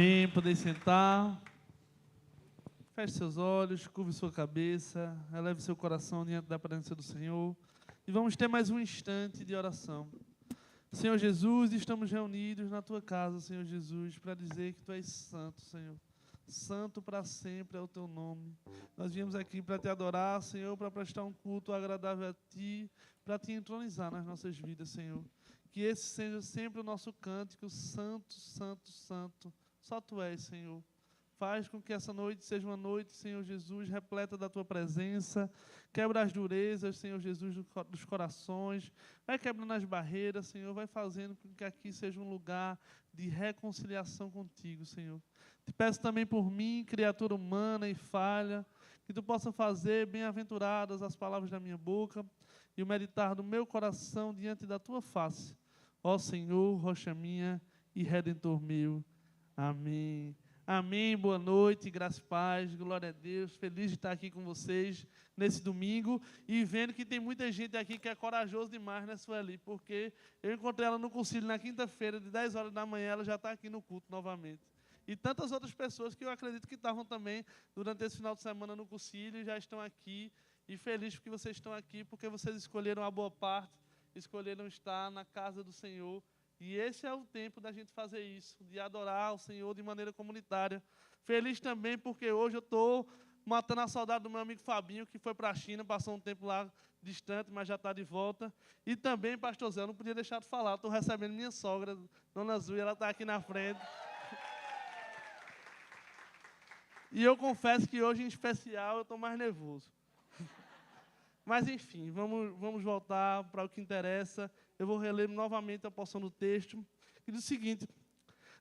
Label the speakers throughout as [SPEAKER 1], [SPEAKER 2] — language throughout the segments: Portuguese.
[SPEAKER 1] Bem, poder sentar. Feche seus olhos, curve sua cabeça, eleve seu coração diante da presença do Senhor. E vamos ter mais um instante de oração. Senhor Jesus, estamos reunidos na Tua casa, Senhor Jesus, para dizer que Tu és santo, Senhor. Santo para sempre é o Teu nome. Nós viemos aqui para Te adorar, Senhor, para prestar um culto agradável a Ti, para Te entronizar nas nossas vidas, Senhor. Que esse seja sempre o nosso cântico, santo, santo, santo. Só Tu és, Senhor. Faz com que essa noite seja uma noite, Senhor Jesus, repleta da Tua presença. Quebra as durezas, Senhor Jesus, dos corações. Vai quebrando as barreiras, Senhor. Vai fazendo com que aqui seja um lugar de reconciliação contigo, Senhor. Te peço também por mim, criatura humana e falha, que Tu possa fazer bem-aventuradas as palavras da minha boca e o meditar do meu coração diante da Tua face. Ó Senhor, rocha minha e redentor meu. Amém. Amém, boa noite, graça e paz, glória a Deus, feliz de estar aqui com vocês nesse domingo e vendo que tem muita gente aqui que é corajoso demais, né, Sueli? Porque eu encontrei ela no concílio na quinta-feira, de 10 horas da manhã, ela já está aqui no culto novamente. E tantas outras pessoas que eu acredito que estavam também durante esse final de semana no concílio já estão aqui e feliz porque vocês estão aqui, porque vocês escolheram a boa parte, escolheram estar na casa do Senhor. E esse é o tempo da gente fazer isso, de adorar o Senhor de maneira comunitária. Feliz também porque hoje eu estou matando a saudade do meu amigo Fabinho, que foi para a China, passou um tempo lá distante, mas já está de volta. E também, pastor Zé, eu não podia deixar de falar, estou recebendo minha sogra, Dona Zui, ela está aqui na frente. E eu confesso que hoje, em especial, eu estou mais nervoso. Mas, enfim, vamos voltar para o que interessa. Eu vou reler novamente a porção do texto, que diz o seguinte: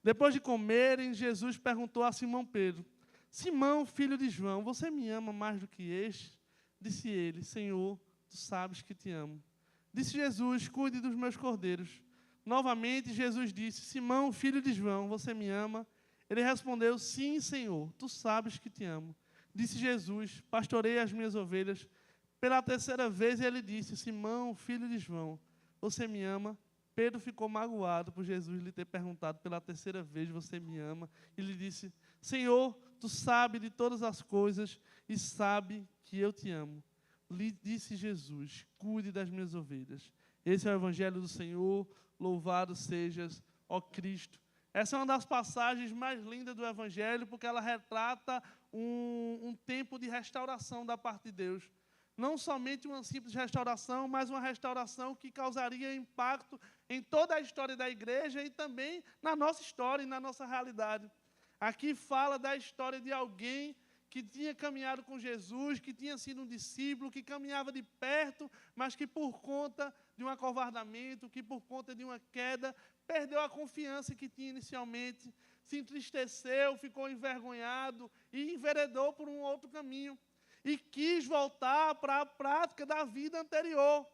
[SPEAKER 1] depois de comerem, Jesus perguntou a Simão Pedro: Simão, filho de João, você me ama mais do que este? Disse ele: Senhor, tu sabes que te amo. Disse Jesus: cuide dos meus cordeiros. Novamente, Jesus disse: Simão, filho de João, você me ama? Ele respondeu: sim, Senhor, tu sabes que te amo. Disse Jesus: pastorei as minhas ovelhas. Pela terceira vez ele disse: Simão, filho de João, você me ama? Pedro ficou magoado por Jesus lhe ter perguntado pela terceira vez: você me ama? E lhe disse: Senhor, tu sabes de todas as coisas e sabe que eu te amo. Lhe disse Jesus: cuide das minhas ovelhas. Esse é o evangelho do Senhor, louvado sejas, ó Cristo. Essa é uma das passagens mais lindas do evangelho, porque ela retrata um tempo de restauração da parte de Deus. Não somente uma simples restauração, mas uma restauração que causaria impacto em toda a história da igreja e também na nossa história e na nossa realidade. Aqui fala da história de alguém que tinha caminhado com Jesus, que tinha sido um discípulo, que caminhava de perto, mas que por conta de um acovardamento, que por conta de uma queda, perdeu a confiança que tinha inicialmente, se entristeceu, ficou envergonhado e enveredou por um outro caminho. E quis voltar para a prática da vida anterior,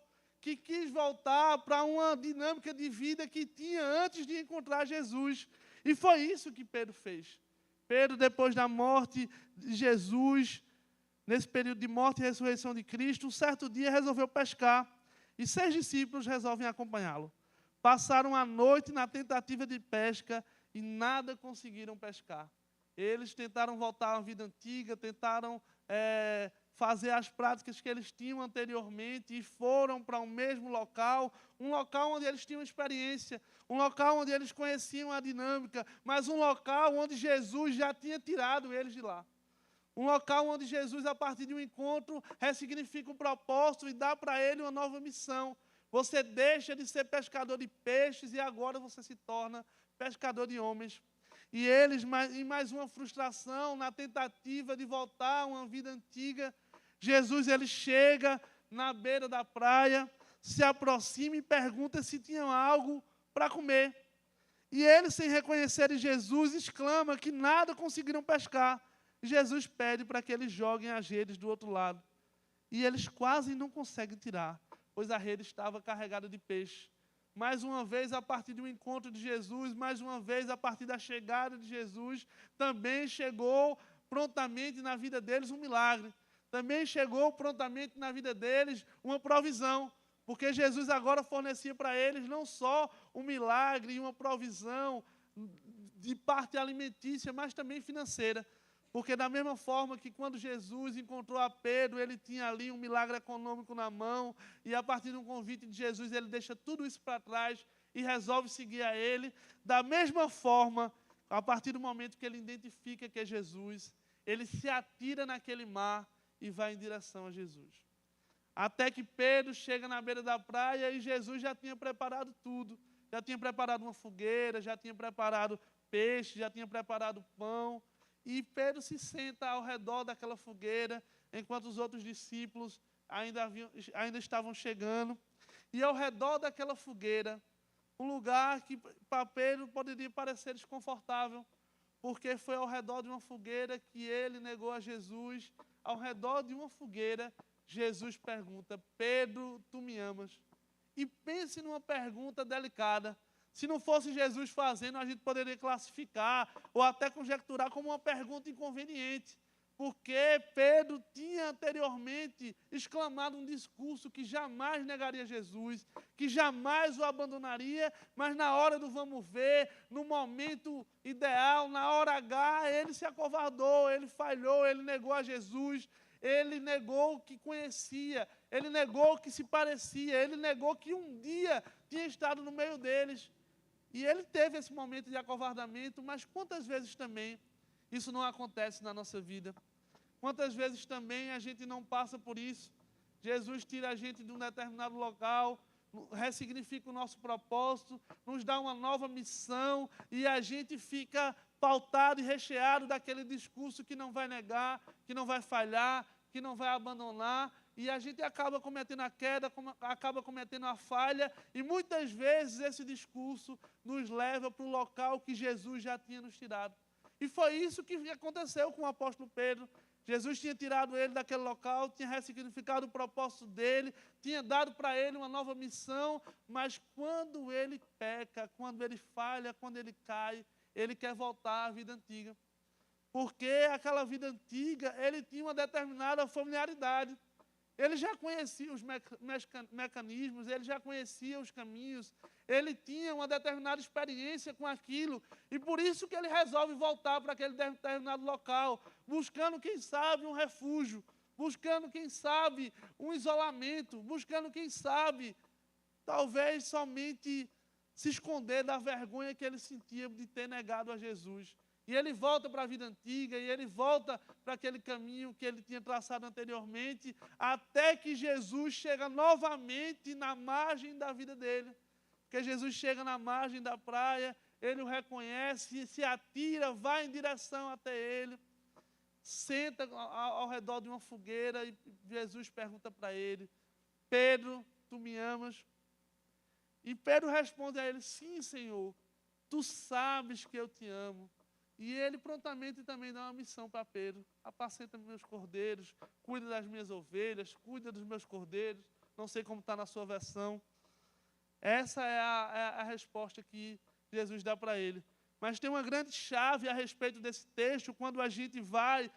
[SPEAKER 1] que quis voltar para uma dinâmica de vida que tinha antes de encontrar Jesus. E foi isso que Pedro fez. Pedro, depois da morte de Jesus, nesse período de morte e ressurreição de Cristo, um certo dia resolveu pescar. E 6 discípulos resolvem acompanhá-lo. Passaram a noite na tentativa de pesca e nada conseguiram pescar. Eles tentaram voltar à vida antiga, tentaram fazer as práticas que eles tinham anteriormente e foram para o mesmo local, um local onde eles tinham experiência, um local onde eles conheciam a dinâmica, mas um local onde Jesus já tinha tirado eles de lá. Um local onde Jesus, a partir de um encontro, ressignifica o propósito e dá para ele uma nova missão. Você deixa de ser pescador de peixes e agora você se torna pescador de homens. E eles, em mais uma frustração, na tentativa de voltar a uma vida antiga, Jesus ele chega na beira da praia, se aproxima e pergunta se tinham algo para comer. E eles, sem reconhecerem Jesus, exclamam que nada conseguiram pescar. Jesus pede para que eles joguem as redes do outro lado. E eles quase não conseguem tirar, pois a rede estava carregada de peixe. Mais uma vez, a partir do encontro de Jesus, mais uma vez, a partir da chegada de Jesus, também chegou prontamente na vida deles um milagre. Também chegou prontamente na vida deles uma provisão, porque Jesus agora fornecia para eles não só um milagre e uma provisão de parte alimentícia, mas também financeira. Porque da mesma forma que quando Jesus encontrou a Pedro, ele tinha ali um milagre econômico na mão, e a partir de um convite de Jesus, ele deixa tudo isso para trás e resolve seguir a ele. Da mesma forma, a partir do momento que ele identifica que é Jesus, ele se atira naquele mar e vai em direção a Jesus. Até que Pedro chega na beira da praia e Jesus já tinha preparado tudo. Já tinha preparado uma fogueira, já tinha preparado peixe, já tinha preparado pão. E Pedro se senta ao redor daquela fogueira, enquanto os outros discípulos ainda estavam chegando. E ao redor daquela fogueira, um lugar que para Pedro poderia parecer desconfortável, porque foi ao redor de uma fogueira que ele negou a Jesus. Ao redor de uma fogueira, Jesus pergunta: Pedro, tu me amas? E pense numa pergunta delicada. Se não fosse Jesus fazendo, a gente poderia classificar ou até conjecturar como uma pergunta inconveniente. Porque Pedro tinha anteriormente exclamado um discurso que jamais negaria Jesus, que jamais o abandonaria, mas na hora do vamos ver, no momento ideal, na hora H, ele se acovardou, ele falhou, ele negou a Jesus, ele negou o que conhecia, ele negou o que se parecia, ele negou que um dia tinha estado no meio deles. E ele teve esse momento de acovardamento, mas quantas vezes também isso não acontece na nossa vida? Quantas vezes também a gente não passa por isso? Jesus tira a gente de um determinado local, ressignifica o nosso propósito, nos dá uma nova missão e a gente fica pautado e recheado daquele discurso que não vai negar, que não vai falhar, que não vai abandonar, e a gente acaba cometendo a queda, acaba cometendo a falha, e muitas vezes esse discurso nos leva para o local que Jesus já tinha nos tirado. E foi isso que aconteceu com o apóstolo Pedro. Jesus tinha tirado ele daquele local, tinha ressignificado o propósito dele, tinha dado para ele uma nova missão, mas quando ele peca, quando ele falha, quando ele cai, ele quer voltar à vida antiga. Porque aquela vida antiga, ele tinha uma determinada familiaridade. Ele já conhecia os mecanismos, ele já conhecia os caminhos, ele tinha uma determinada experiência com aquilo, e por isso que ele resolve voltar para aquele determinado local, buscando, quem sabe, um refúgio, buscando, quem sabe, um isolamento, buscando, quem sabe, talvez somente se esconder da vergonha que ele sentia de ter negado a Jesus. E ele volta para a vida antiga, e ele volta para aquele caminho que ele tinha traçado anteriormente, até que Jesus chega novamente na margem da vida dele. Porque Jesus chega na margem da praia, ele o reconhece, se atira, vai em direção até ele, senta ao redor de uma fogueira e Jesus pergunta para ele: Pedro, tu me amas? E Pedro responde a ele: sim, Senhor, tu sabes que eu te amo. E ele prontamente também dá uma missão para Pedro: apacenta meus cordeiros, cuida das minhas ovelhas, cuida dos meus cordeiros. Não sei como está na sua versão. Essa é a resposta que Jesus dá para ele. Mas tem uma grande chave a respeito desse texto, quando a gente vai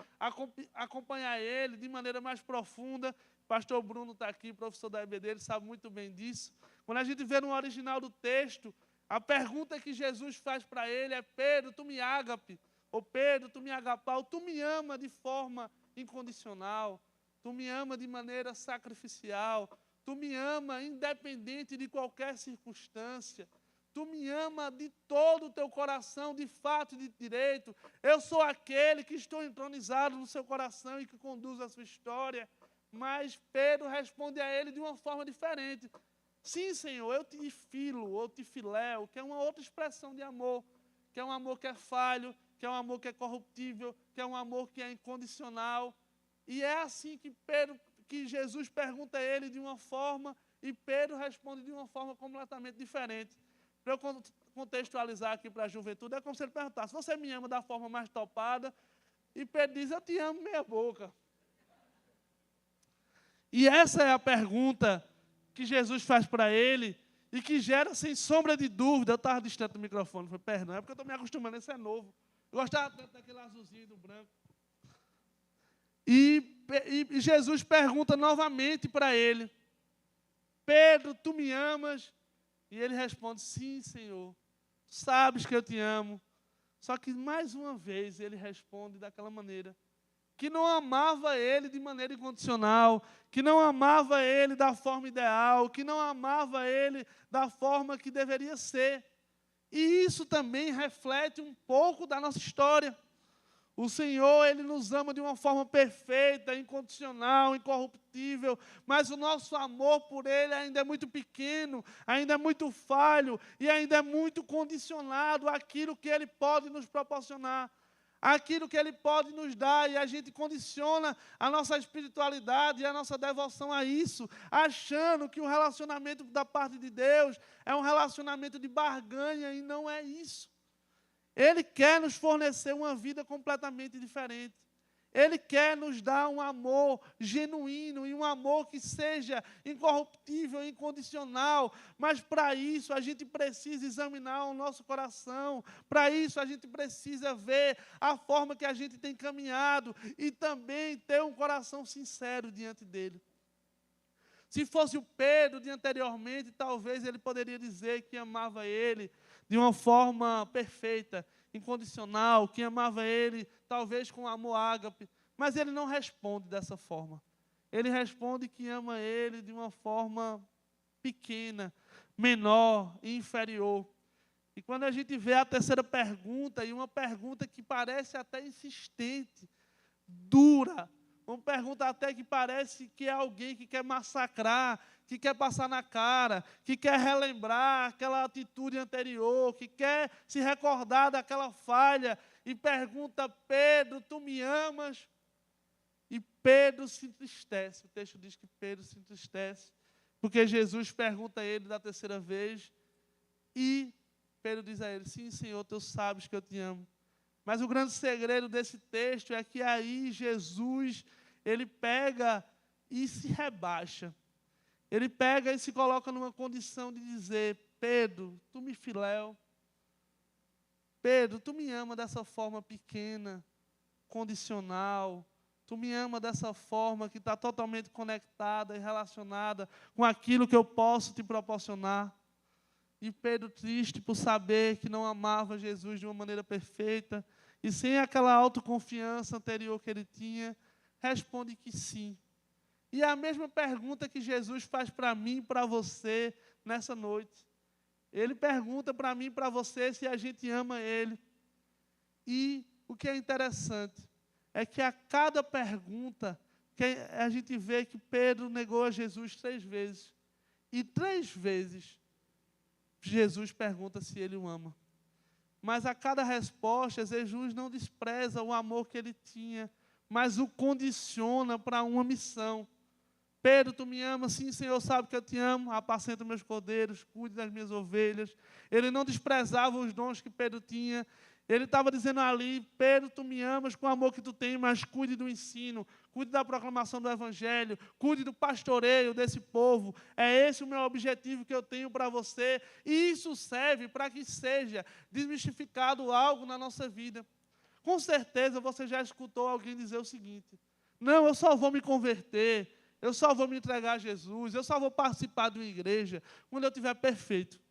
[SPEAKER 1] acompanhar ele de maneira mais profunda. O pastor Bruno está aqui, professor da EBD, ele sabe muito bem disso. Quando a gente vê no original do texto, a pergunta que Jesus faz para ele é: Pedro, tu me ágape, ou Pedro, tu me agapau, tu me ama de forma incondicional, tu me ama de maneira sacrificial, tu me ama independente de qualquer circunstância, tu me ama de todo o teu coração, de fato e de direito. Eu sou aquele que estou entronizado no seu coração e que conduz a sua história. Mas Pedro responde a ele de uma forma diferente: sim, Senhor, eu te filo, ou te filéu, que é uma outra expressão de amor, que é um amor que é falho, que é um amor que é corruptível, que é um amor que é incondicional. E é assim que Jesus pergunta a ele de uma forma, e Pedro responde de uma forma completamente diferente. Para eu contextualizar aqui para a juventude, é como se ele perguntasse: você me ama da forma mais topada? E Pedro diz: eu te amo meia boca. E essa é a pergunta que Jesus faz para ele e que gera, sem sombra de dúvida. Eu estava distante do microfone, foi perdão, é porque eu estou me acostumando, esse é novo. Eu gostava tanto daquele azulzinho e do branco. E Jesus pergunta novamente para ele: Pedro, tu me amas? E ele responde: sim, Senhor, sabes que eu te amo, Só que, mais uma vez, ele responde daquela maneira, que não amava ele de maneira incondicional, que não amava ele da forma ideal, que não amava ele da forma que deveria ser. E isso também reflete um pouco da nossa história. O Senhor, Ele nos ama de uma forma perfeita, incondicional, incorruptível, mas o nosso amor por Ele ainda é muito pequeno, ainda é muito falho e ainda é muito condicionado àquilo que Ele pode nos proporcionar, àquilo que Ele pode nos dar, e a gente condiciona a nossa espiritualidade e a nossa devoção a isso, achando que o relacionamento da parte de Deus é um relacionamento de barganha, e não é isso. Ele quer nos fornecer uma vida completamente diferente. Ele quer nos dar um amor genuíno e um amor que seja incorruptível, incondicional. Mas para isso a gente precisa examinar o nosso coração. Para isso a gente precisa ver a forma que a gente tem caminhado e também ter um coração sincero diante dele. Se fosse o Pedro de anteriormente, talvez ele poderia dizer que amava ele de uma forma perfeita, incondicional, que amava ele, talvez com amor ágape, mas ele não responde dessa forma. Ele responde que ama ele de uma forma pequena, menor e inferior. E quando a gente vê a terceira pergunta, e uma pergunta que parece até insistente, dura, uma pergunta até que parece que é alguém que quer massacrar, que quer passar na cara, que quer relembrar aquela atitude anterior, que quer se recordar daquela falha, e pergunta: Pedro, tu me amas? E Pedro se entristece. O texto diz que Pedro se entristece, porque Jesus pergunta a ele da terceira vez, e Pedro diz a ele: sim, Senhor, tu sabes que eu te amo. Mas o grande segredo desse texto é que aí Jesus, ele pega e se rebaixa. Ele pega e se coloca numa condição de dizer: Pedro, tu me filéu. Pedro, tu me ama dessa forma pequena, condicional. Tu me ama dessa forma que está totalmente conectada e relacionada com aquilo que eu posso te proporcionar. E Pedro, triste por saber que não amava Jesus de uma maneira perfeita, e sem aquela autoconfiança anterior que ele tinha, responde que sim. E é a mesma pergunta que Jesus faz para mim e para você nessa noite. Ele pergunta para mim e para você se a gente ama Ele. E o que é interessante é que a cada pergunta, que a gente vê que Pedro negou a Jesus 3 vezes. E 3 vezes Jesus pergunta se ele o ama. Mas a cada resposta, Jesus não despreza o amor que ele tinha, mas o condiciona para uma missão. Pedro, tu me amas? Sim, Senhor, sabe que eu te amo. Apacenta meus cordeiros, cuide das minhas ovelhas. Ele não desprezava os dons que Pedro tinha. Ele estava dizendo ali: Pedro, tu me amas com o amor que tu tem, mas cuide do ensino, cuide da proclamação do Evangelho, cuide do pastoreio desse povo. É esse o meu objetivo que eu tenho para você. E isso serve para que seja desmistificado algo na nossa vida. Com certeza você já escutou alguém dizer o seguinte: não, eu só vou me converter, eu só vou me entregar a Jesus, eu só vou participar de uma igreja quando eu estiver perfeito.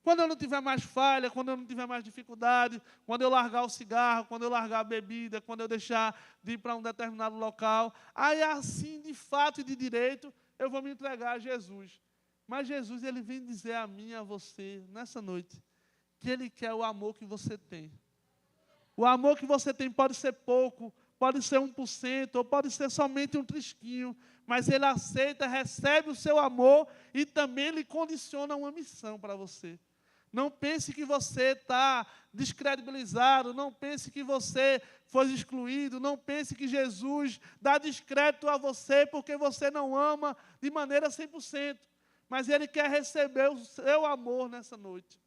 [SPEAKER 1] Quando eu não tiver mais falha, quando eu não tiver mais dificuldade, quando eu largar o cigarro, quando eu largar a bebida, quando eu deixar de ir para um determinado local, aí assim, de fato e de direito, eu vou me entregar a Jesus. Mas Jesus, ele vem dizer a mim e a você, nessa noite, que ele quer o amor que você tem. O amor que você tem pode ser pouco, pode ser 1%, ou pode ser somente um trisquinho, mas ele aceita, recebe o seu amor e também lhe condiciona uma missão para você. Não pense que você está descredibilizado, não pense que você foi excluído, não pense que Jesus dá descrédito a você porque você não ama de maneira 100%. Mas Ele quer receber o seu amor nessa noite.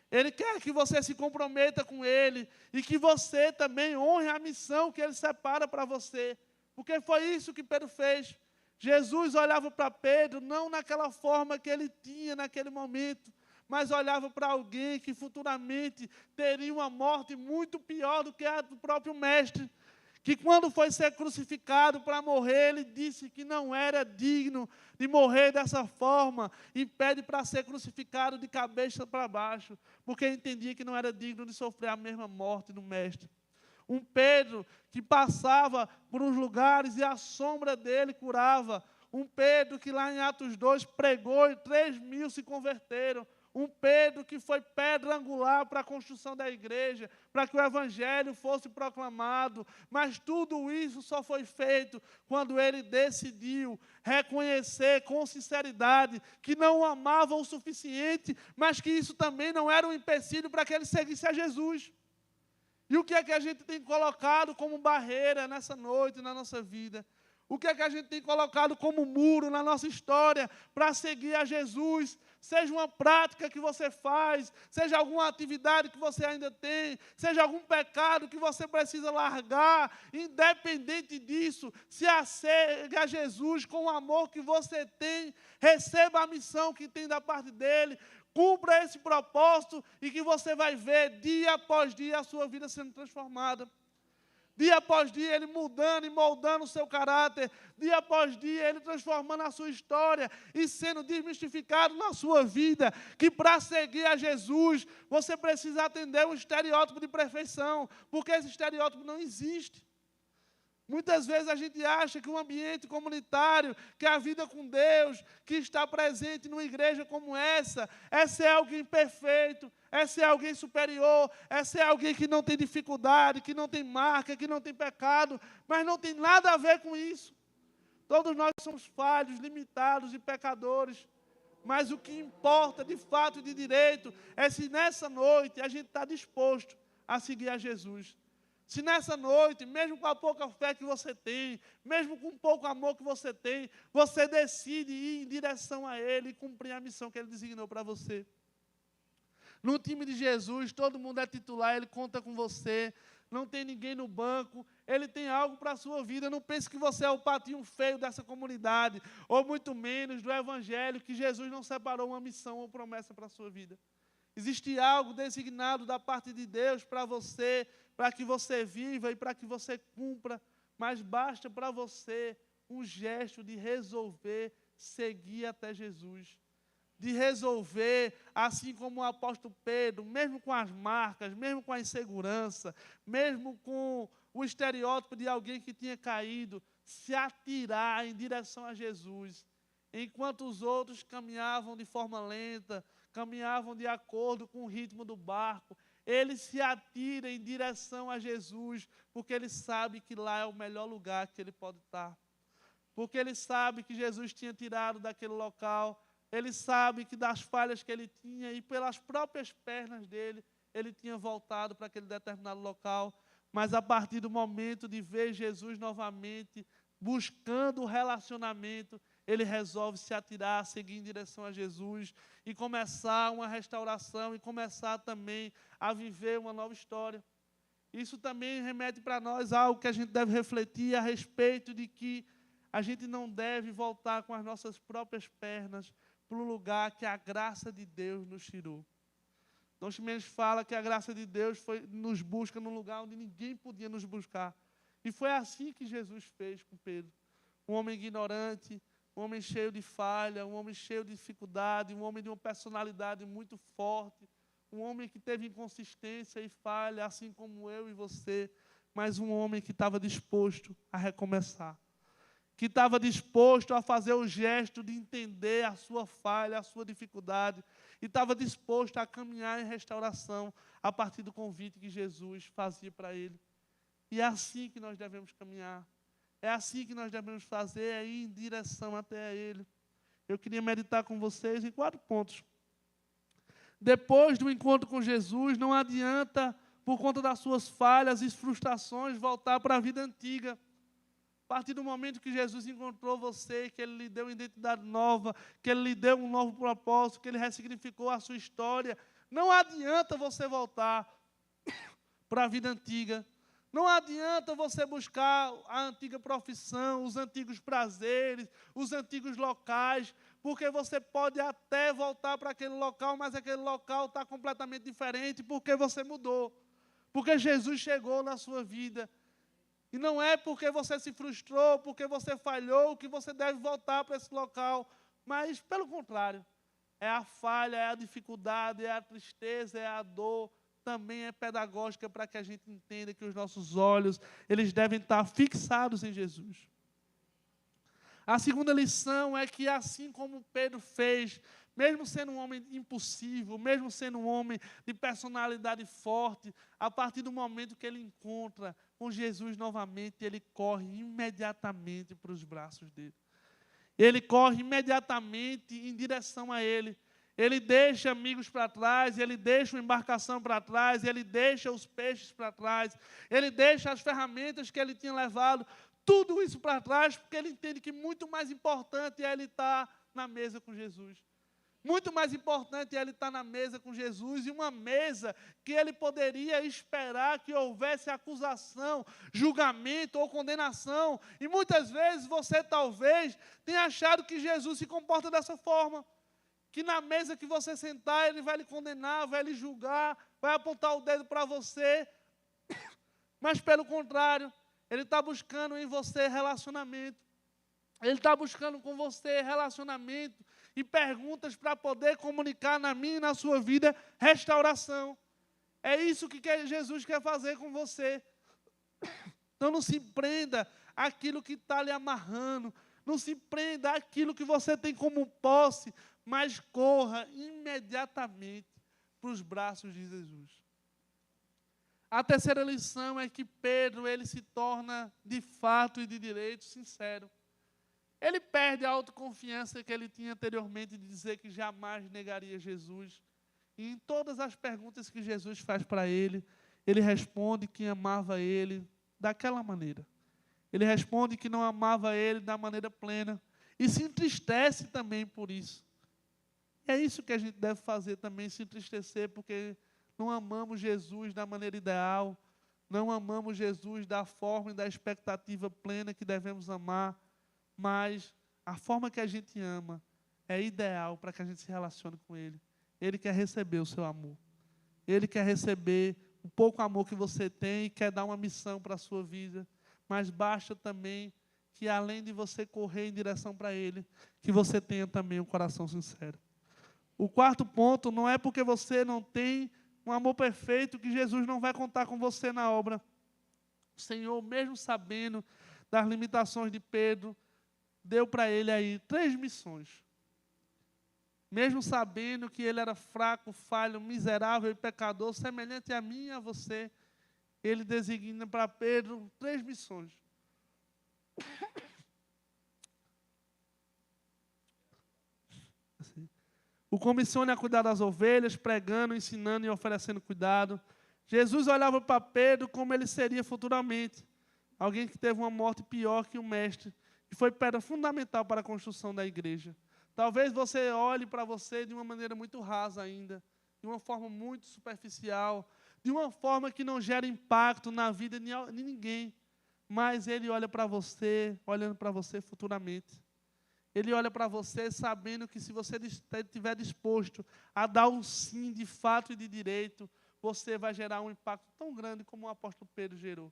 [SPEAKER 1] Ele quer que você se comprometa com Ele e que você também honre a missão que Ele separa para você. Porque foi isso que Pedro fez. Jesus olhava para Pedro não naquela forma que ele tinha naquele momento, mas olhava para alguém que futuramente teria uma morte muito pior do que a do próprio mestre, que quando foi ser crucificado para morrer, ele disse que não era digno de morrer dessa forma, e pede para ser crucificado de cabeça para baixo, porque entendia que não era digno de sofrer a mesma morte do Mestre. Um Pedro que passava por uns lugares e a sombra dele curava. Um Pedro que lá em Atos 2 pregou e 3.000 se converteram. Um Pedro que foi pedra angular para a construção da igreja, para que o evangelho fosse proclamado. Mas tudo isso só foi feito quando ele decidiu reconhecer com sinceridade que não o amava o suficiente, mas que isso também não era um empecilho para que ele seguisse a Jesus. E o que é que a gente tem colocado como barreira nessa noite, na nossa vida? O que é que a gente tem colocado como muro na nossa história para seguir a Jesus? Seja uma prática que você faz, seja alguma atividade que você ainda tem, seja algum pecado que você precisa largar, independente disso, se achegue a Jesus com o amor que você tem, receba a missão que tem da parte dele, cumpra esse propósito e que você vai ver dia após dia a sua vida sendo transformada. Dia após dia, ele mudando e moldando o seu caráter. Dia após dia, ele transformando a sua história e sendo desmistificado na sua vida. Que para seguir a Jesus, você precisa atender um estereótipo de perfeição, porque esse estereótipo não existe. Muitas vezes a gente acha que um ambiente comunitário, que a vida com Deus, que está presente numa igreja como essa é alguém perfeito, é alguém superior, é alguém que não tem dificuldade, que não tem marca, que não tem pecado, mas não tem nada a ver com isso. Todos nós somos falhos, limitados e pecadores, mas o que importa de fato e de direito é se nessa noite a gente está disposto a seguir a Jesus. Se nessa noite, mesmo com a pouca fé que você tem, mesmo com o pouco amor que você tem, você decide ir em direção a Ele e cumprir a missão que Ele designou para você. No time de Jesus, todo mundo é titular, Ele conta com você, não tem ninguém no banco, Ele tem algo para a sua vida. Não pense que você é o patinho feio dessa comunidade, ou muito menos do Evangelho, que Jesus não separou uma missão ou promessa para a sua vida. Existe algo designado da parte de Deus para você, para que você viva e para que você cumpra, mas basta para você um gesto de resolver seguir até Jesus. De resolver, assim como o apóstolo Pedro, mesmo com as marcas, mesmo com a insegurança, mesmo com o estereótipo de alguém que tinha caído, se atirar em direção a Jesus. Enquanto os outros caminhavam de forma lenta, caminhavam de acordo com o ritmo do barco, ele se atira em direção a Jesus, porque ele sabe que lá é o melhor lugar que ele pode estar. Porque ele sabe que Jesus tinha tirado daquele local, ele sabe que das falhas que ele tinha e pelas próprias pernas dele, ele tinha voltado para aquele determinado local. Mas a partir do momento de ver Jesus novamente, buscando o relacionamento, ele resolve se atirar, seguir em direção a Jesus e começar uma restauração e começar também a viver uma nova história. Isso também remete para nós a algo que a gente deve refletir a respeito de que a gente não deve voltar com as nossas próprias pernas para o lugar que a graça de Deus nos tirou. Dom Ximenes fala que a graça de Deus nos busca num lugar onde ninguém podia nos buscar. E foi assim que Jesus fez com Pedro. Um homem ignorante, um homem cheio de falha, um homem cheio de dificuldade, um homem de uma personalidade muito forte, um homem que teve inconsistência e falha, assim como eu e você, mas um homem que estava disposto a recomeçar, que estava disposto a fazer o gesto de entender a sua falha, a sua dificuldade, e estava disposto a caminhar em restauração a partir do convite que Jesus fazia para ele. E é assim que nós devemos caminhar. É assim que nós devemos fazer, é ir em direção até Ele. Eu queria meditar com vocês em 4 pontos. Depois do encontro com Jesus, não adianta, por conta das suas falhas e frustrações, voltar para a vida antiga. A partir do momento que Jesus encontrou você, que Ele lhe deu uma identidade nova, que Ele lhe deu um novo propósito, que Ele ressignificou a sua história, não adianta você voltar para a vida antiga. Não adianta você buscar a antiga profissão, os antigos prazeres, os antigos locais, porque você pode até voltar para aquele local, mas aquele local está completamente diferente, porque você mudou. Porque Jesus chegou na sua vida E não é porque você se frustrou, porque você falhou, que você deve voltar para esse local. Mas, pelo contrário, é a falha, é a dificuldade, é a tristeza, é a dor. Também é pedagógica para que a gente entenda que os nossos olhos, eles devem estar fixados em Jesus. A segunda lição é que, assim como Pedro fez, mesmo sendo um homem impulsivo, mesmo sendo um homem de personalidade forte, a partir do momento que ele encontra com Jesus novamente, ele corre imediatamente para os braços dele. Ele corre imediatamente em direção a ele. Ele deixa amigos para trás, ele deixa uma embarcação para trás, ele deixa os peixes para trás, ele deixa as ferramentas que ele tinha levado, tudo isso para trás, porque ele entende que muito mais importante é ele estar na mesa com Jesus. Muito mais importante é ele estar na mesa com Jesus, e uma mesa que ele poderia esperar que houvesse acusação, julgamento ou condenação. E muitas vezes você talvez tenha achado que Jesus se comporta dessa forma. Que na mesa que você sentar, ele vai lhe condenar, vai lhe julgar, vai apontar o dedo para você. Mas pelo contrário, ele está buscando em você relacionamento. Ele está buscando com você relacionamento e perguntas para poder comunicar na minha e na sua vida restauração. É isso que Jesus quer fazer com você. Então não se prenda àquilo que está lhe amarrando. Não se prenda àquilo que você tem como posse, mas corra imediatamente para os braços de Jesus. A terceira lição é que Pedro, ele se torna de fato e de direito sincero. Ele perde a autoconfiança que ele tinha anteriormente de dizer que jamais negaria Jesus. E em todas as perguntas que Jesus faz para ele, ele responde que amava ele daquela maneira. Ele responde que não amava ele da maneira plena. E se entristece também por isso. E é isso que a gente deve fazer também, se entristecer, porque não amamos Jesus da maneira ideal, não amamos Jesus da forma e da expectativa plena que devemos amar, mas a forma que a gente ama é ideal para que a gente se relacione com Ele. Ele quer receber o seu amor. Ele quer receber o pouco amor que você tem e quer dar uma missão para a sua vida. Mas basta também que, além de você correr em direção para Ele, que você tenha também um coração sincero. O quarto ponto, não é porque você não tem um amor perfeito que Jesus não vai contar com você na obra. O Senhor, mesmo sabendo das limitações de Pedro, deu para ele aí 3 missões. Mesmo sabendo que ele era fraco, falho, miserável e pecador, semelhante a mim e a você, ele designa para Pedro 3 missões. Assim. O comissiona a cuidar das ovelhas, pregando, ensinando e oferecendo cuidado. Jesus olhava para Pedro como ele seria futuramente. Alguém que teve uma morte pior que o mestre. E foi pedra fundamental para a construção da igreja. Talvez você olhe para você de uma maneira muito rasa ainda, de uma forma muito superficial, de uma forma que não gera impacto na vida de ninguém. Mas ele olha para você, olhando para você futuramente. Ele olha para você sabendo que se você estiver disposto a dar um sim de fato e de direito, você vai gerar um impacto tão grande como o apóstolo Pedro gerou.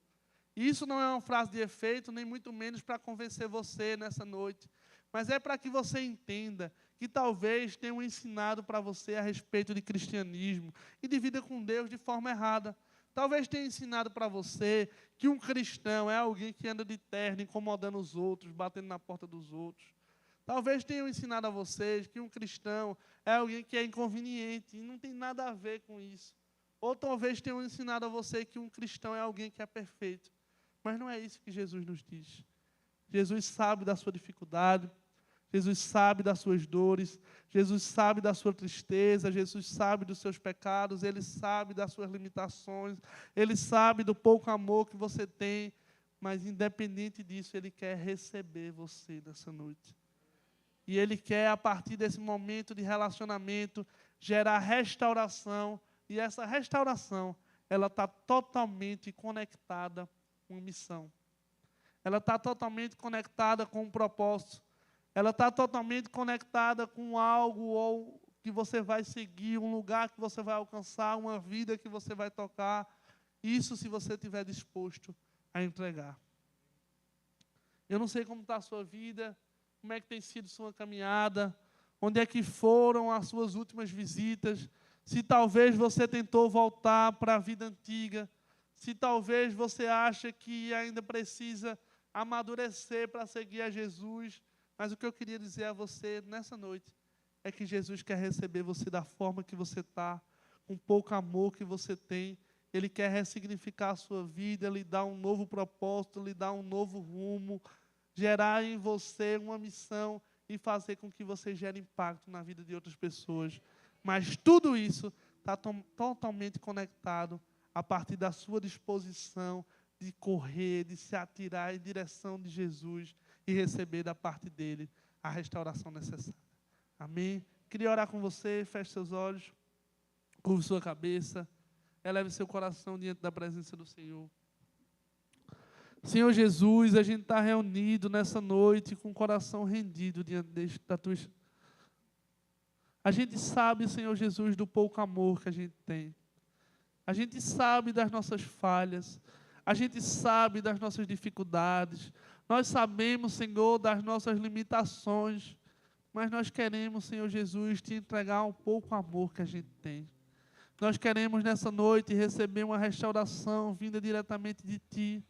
[SPEAKER 1] E isso não é uma frase de efeito, nem muito menos para convencer você nessa noite, mas é para que você entenda que talvez tenham ensinado para você a respeito de cristianismo e de vida com Deus de forma errada. Talvez tenha ensinado para você que um cristão é alguém que anda de terno, incomodando os outros, batendo na porta dos outros. Talvez tenham ensinado a vocês que um cristão é alguém que é inconveniente e não tem nada a ver com isso. Ou talvez tenham ensinado a você que um cristão é alguém que é perfeito. Mas não é isso que Jesus nos diz. Jesus sabe da sua dificuldade, Jesus sabe das suas dores, Jesus sabe da sua tristeza, Jesus sabe dos seus pecados, Ele sabe das suas limitações, Ele sabe do pouco amor que você tem, mas independente disso, Ele quer receber você nessa noite. E Ele quer, a partir desse momento de relacionamento, gerar restauração, e essa restauração, ela está totalmente conectada com uma missão. Ela está totalmente conectada com um propósito. Ela está totalmente conectada com algo ou que você vai seguir, um lugar que você vai alcançar, uma vida que você vai tocar. Isso se você estiver disposto a entregar. Eu não sei como está a sua vida, como é que tem sido sua caminhada, onde é que foram as suas últimas visitas, se talvez você tentou voltar para a vida antiga, se talvez você acha que ainda precisa amadurecer para seguir a Jesus. Mas o que eu queria dizer a você nessa noite é que Jesus quer receber você da forma que você está, com pouco amor que você tem. Ele quer ressignificar a sua vida, lhe dar um novo propósito, lhe dar um novo rumo, gerar em você uma missão e fazer com que você gere impacto na vida de outras pessoas. Mas tudo isso está totalmente conectado a partir da sua disposição de correr, de se atirar em direção de Jesus e receber da parte dele a restauração necessária. Amém? Queria orar com você, feche seus olhos, curve sua cabeça, eleve seu coração diante da presença do Senhor. Senhor Jesus, a gente está reunido nessa noite com o coração rendido diante da tua... A gente sabe, Senhor Jesus, do pouco amor que a gente tem. A gente sabe das nossas falhas. A gente sabe das nossas dificuldades. Nós sabemos, Senhor, das nossas limitações. Mas nós queremos, Senhor Jesus, te entregar um pouco amor que a gente tem. Nós queremos nessa noite receber uma restauração vinda diretamente de Ti.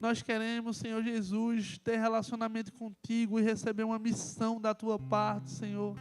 [SPEAKER 1] Nós queremos, Senhor Jesus, ter relacionamento contigo e receber uma missão da Tua parte, Senhor.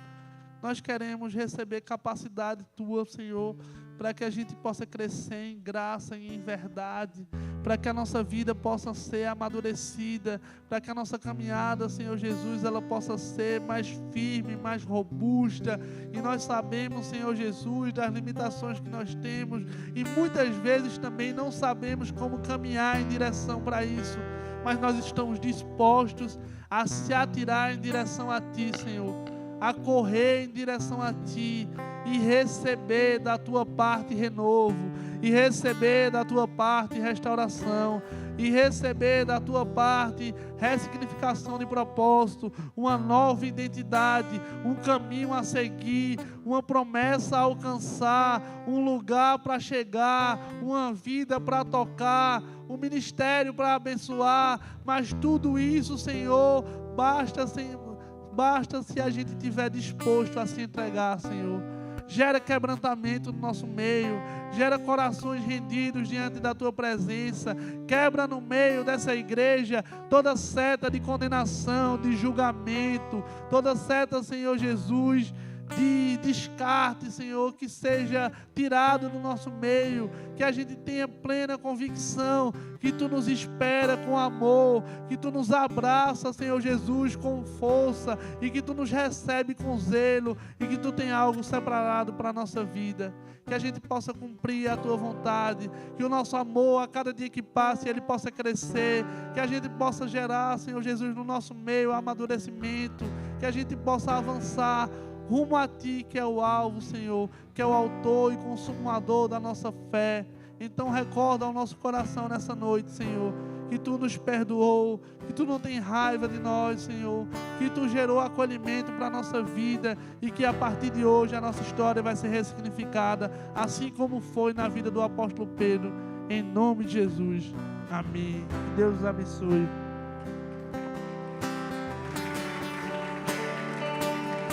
[SPEAKER 1] Nós queremos receber capacidade Tua, Senhor, para que a gente possa crescer em graça e em verdade, para que a nossa vida possa ser amadurecida, para que a nossa caminhada, Senhor Jesus, ela possa ser mais firme, mais robusta. E nós sabemos, Senhor Jesus, das limitações que nós temos e muitas vezes também não sabemos como caminhar em direção para isso, mas nós estamos dispostos a se atirar em direção a Ti, Senhor, a correr em direção a Ti e receber da Tua parte renovo, e receber da Tua parte restauração, e receber da Tua parte ressignificação de propósito, uma nova identidade, um caminho a seguir, uma promessa a alcançar, um lugar para chegar, uma vida para tocar, um ministério para abençoar. Mas tudo isso, Senhor, basta se a gente estiver disposto a se entregar, Senhor. Gera quebrantamento no nosso meio, gera corações rendidos diante da Tua presença. Quebra no meio dessa igreja toda seta de condenação, de julgamento, toda seta, Senhor Jesus, de descarte, Senhor, que seja tirado do nosso meio, que a gente tenha plena convicção que Tu nos espera com amor, que Tu nos abraça, Senhor Jesus, com força, e que Tu nos recebe com zelo, e que Tu tem algo separado para a nossa vida, que a gente possa cumprir a Tua vontade, que o nosso amor a cada dia que passe, ele possa crescer, que a gente possa gerar, Senhor Jesus, no nosso meio amadurecimento, que a gente possa avançar rumo a Ti, que é o alvo, Senhor, que é o autor e consumador da nossa fé. Então recorda ao nosso coração nessa noite, Senhor, que Tu nos perdoou, que Tu não tem raiva de nós, Senhor, que Tu gerou acolhimento para a nossa vida e que a partir de hoje a nossa história vai ser ressignificada, assim como foi na vida do apóstolo Pedro, em nome de Jesus. Amém. Que Deus os abençoe.